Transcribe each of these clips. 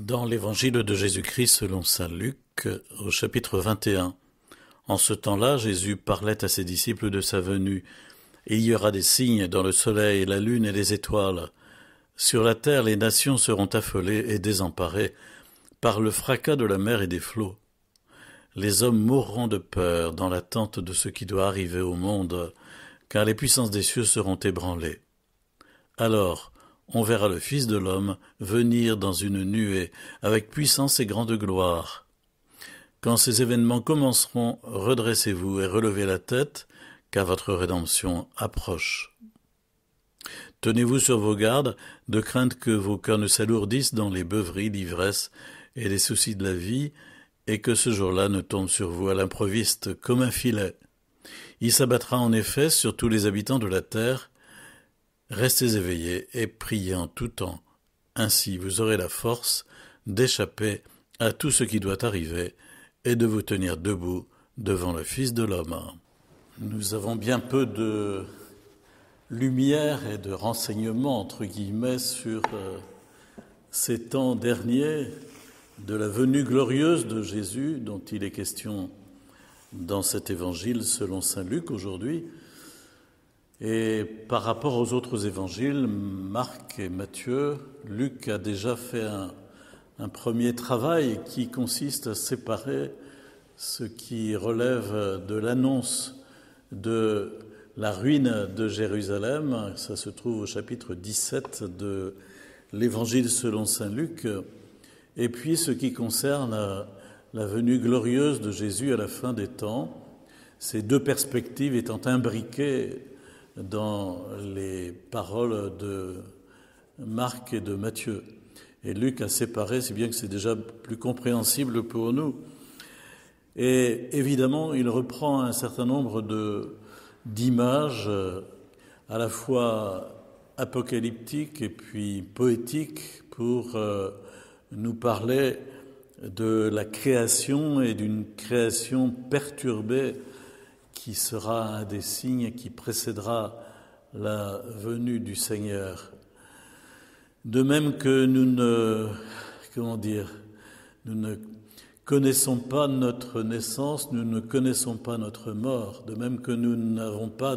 Dans l'évangile de Jésus-Christ selon saint Luc, au chapitre 21, en ce temps-là, Jésus parlait à ses disciples de sa venue. Il y aura des signes dans le soleil, la lune et les étoiles. Sur la terre, les nations seront affolées et désemparées par le fracas de la mer et des flots. Les hommes mourront de peur dans l'attente de ce qui doit arriver au monde, car les puissances des cieux seront ébranlées. Alors, on verra le Fils de l'homme venir dans une nuée, avec puissance et grande gloire. Quand ces événements commenceront, redressez-vous et relevez la tête, car votre rédemption approche. Tenez-vous sur vos gardes, de crainte que vos cœurs ne s'alourdissent dans les beuveries, l'ivresse et les soucis de la vie, et que ce jour-là ne tombe sur vous à l'improviste comme un filet. Il s'abattra en effet sur tous les habitants de la terre. Restez éveillés et priez en tout temps. Ainsi vous aurez la force d'échapper à tout ce qui doit arriver et de vous tenir debout devant le Fils de l'homme. Nous avons bien peu de lumière et de renseignements, entre guillemets, sur ces temps derniers de la venue glorieuse de Jésus, dont il est question dans cet évangile selon saint Luc aujourd'hui. Et par rapport aux autres évangiles, Marc et Matthieu, Luc a déjà fait un premier travail qui consiste à séparer ce qui relève de l'annonce de la ruine de Jérusalem. Ça se trouve au chapitre 17 de l'évangile selon saint Luc. Et puis ce qui concerne la venue glorieuse de Jésus à la fin des temps, ces deux perspectives étant imbriquées dans les paroles de Marc et de Matthieu. Et Luc a séparé, si bien que c'est déjà plus compréhensible pour nous. Et évidemment, il reprend un certain nombre d'images à la fois apocalyptiques et puis poétiques pour nous parler de la création et d'une création perturbée qui sera un des signes qui précédera la venue du Seigneur. De même que nous ne connaissons pas notre naissance, nous ne connaissons pas notre mort. De même que nous n'avons pas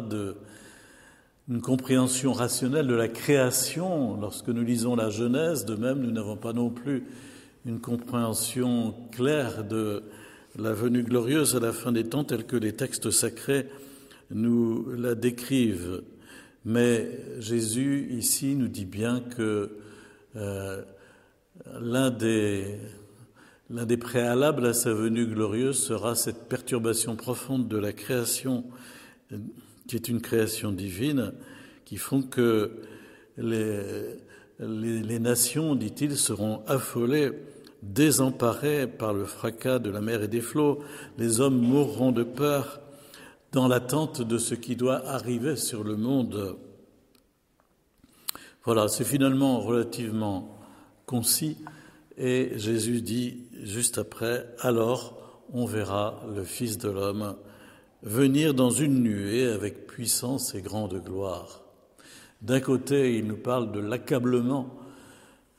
une compréhension rationnelle de la création lorsque nous lisons la Genèse, de même nous n'avons pas non plus une compréhension claire de la venue glorieuse à la fin des temps telle que les textes sacrés nous la décrivent. Mais Jésus ici nous dit bien que l'un des préalables à sa venue glorieuse sera cette perturbation profonde de la création, qui est une création divine, qui font que les nations, dit-il, seront affolées, désemparés par le fracas de la mer et des flots. Les hommes mourront de peur dans l'attente de ce qui doit arriver sur le monde. Voilà, c'est finalement relativement concis. Et Jésus dit juste après, « Alors on verra le Fils de l'homme venir dans une nuée avec puissance et grande gloire. » D'un côté, il nous parle de l'accablement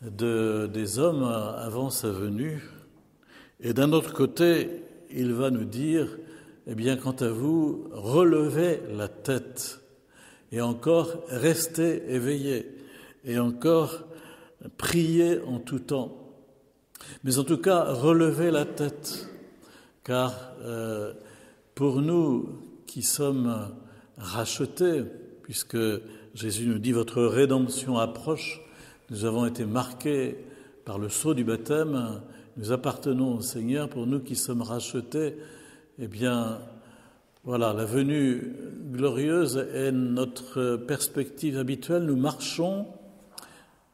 des hommes avant sa venue, et d'un autre côté, il va nous dire, eh bien, quant à vous, relevez la tête, et encore, restez éveillés, et encore, priez en tout temps. Mais en tout cas, relevez la tête, car pour nous qui sommes rachetés, puisque Jésus nous dit « Votre rédemption approche », nous avons été marqués par le sceau du baptême, nous appartenons au Seigneur. Pour nous qui sommes rachetés, eh bien, voilà, la venue glorieuse est notre perspective habituelle. Nous marchons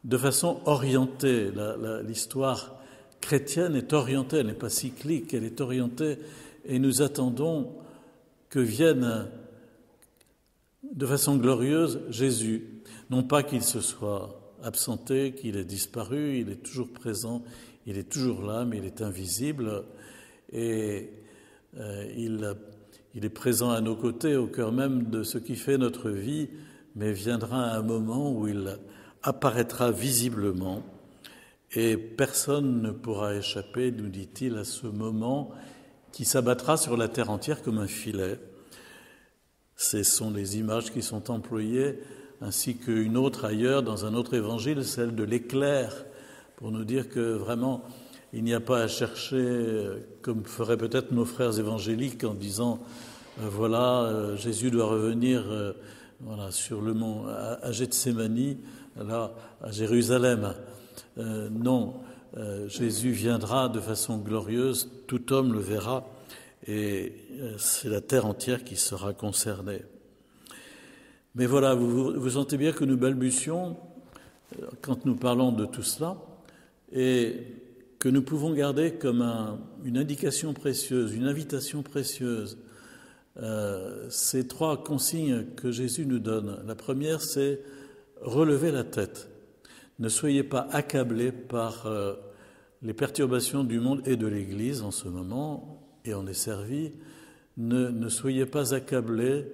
de façon orientée. L'histoire chrétienne est orientée, elle n'est pas cyclique, elle est orientée, et nous attendons que vienne de façon glorieuse Jésus. Non pas qu'il se soit absenté, qu'il ait disparu, il est toujours présent, il est toujours là, mais il est invisible, et il est présent à nos côtés, au cœur même de ce qui fait notre vie, mais viendra un moment où il apparaîtra visiblement Et personne ne pourra échapper, nous dit-il, à ce moment qui s'abattra sur la terre entière comme un filet. Ce sont les images qui sont employées, ainsi qu'une autre ailleurs, dans un autre évangile, celle de l'éclair, pour nous dire que vraiment, il n'y a pas à chercher, comme feraient peut-être nos frères évangéliques en disant Jésus doit revenir sur le mont à Gethsémani, là, à Jérusalem. Non, Jésus viendra de façon glorieuse, tout homme le verra, et c'est la terre entière qui sera concernée. Mais voilà, vous sentez bien que nous balbutions quand nous parlons de tout cela, et que nous pouvons garder comme une indication précieuse, une invitation précieuse, ces 3 consignes que Jésus nous donne. La première, c'est relever la tête. Ne soyez pas accablés par les perturbations du monde et de l'Église en ce moment, et on est servi. Ne soyez pas accablés,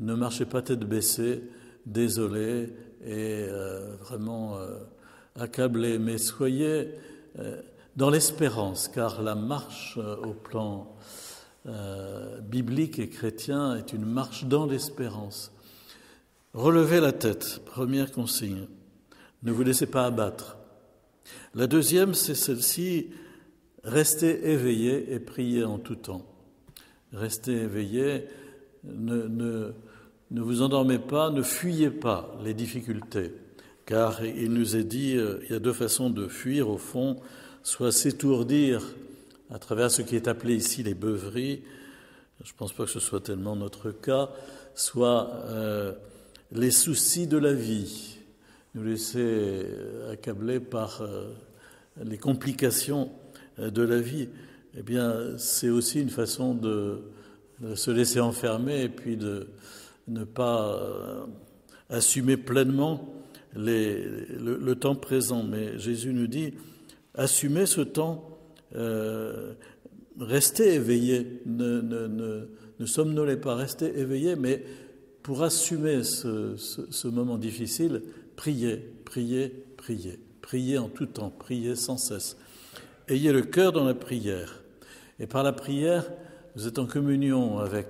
ne marchez pas tête baissée, désolés et vraiment accablés, mais soyez dans l'espérance, car la marche au plan biblique et chrétien est une marche dans l'espérance. Relevez la tête, première consigne. Ne vous laissez pas abattre. La deuxième, c'est celle-ci, restez éveillés et priez en tout temps. Restez éveillés, ne vous endormez pas, ne fuyez pas les difficultés, car il nous est dit, il y a 2 façons de fuir au fond, soit s'étourdir à travers ce qui est appelé ici les beuveries, je ne pense pas que ce soit tellement notre cas, soit les soucis de la vie, nous laisser accabler par les complications de la vie. Eh bien, c'est aussi une façon de se laisser enfermer et puis de ne pas assumer pleinement le temps présent. Mais Jésus nous dit, assumez ce temps, restez éveillés, ne somnolez pas, restez éveillés, mais pour assumer ce moment difficile, priez, priez, priez. Priez en tout temps, priez sans cesse. Ayez le cœur dans la prière. Et par la prière, vous êtes en communion avec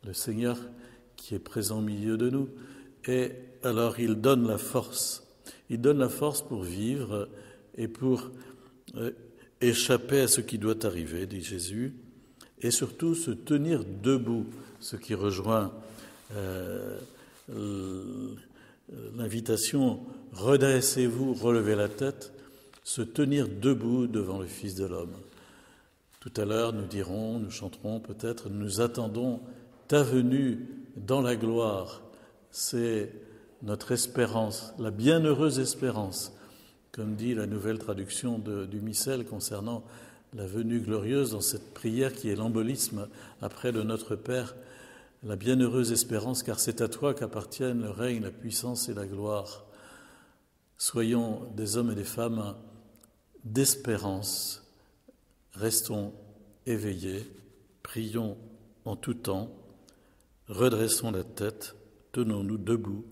le Seigneur qui est présent au milieu de nous. Et alors, il donne la force. Il donne la force pour vivre et pour échapper à ce qui doit arriver, dit Jésus, et surtout se tenir debout, ce qui rejoint l'invitation « redressez-vous, relevez la tête », se tenir debout devant le Fils de l'homme. Tout à l'heure, nous chanterons peut-être, nous attendons ta venue dans la gloire. C'est notre espérance, la bienheureuse espérance, comme dit la nouvelle traduction du Missel concernant la venue glorieuse dans cette prière qui est l'embolisme après le Notre Père, la bienheureuse espérance, car c'est à toi qu'appartiennent le règne, la puissance et la gloire. Soyons des hommes et des femmes d'espérance, restons éveillés, prions en tout temps, redressons la tête, tenons-nous debout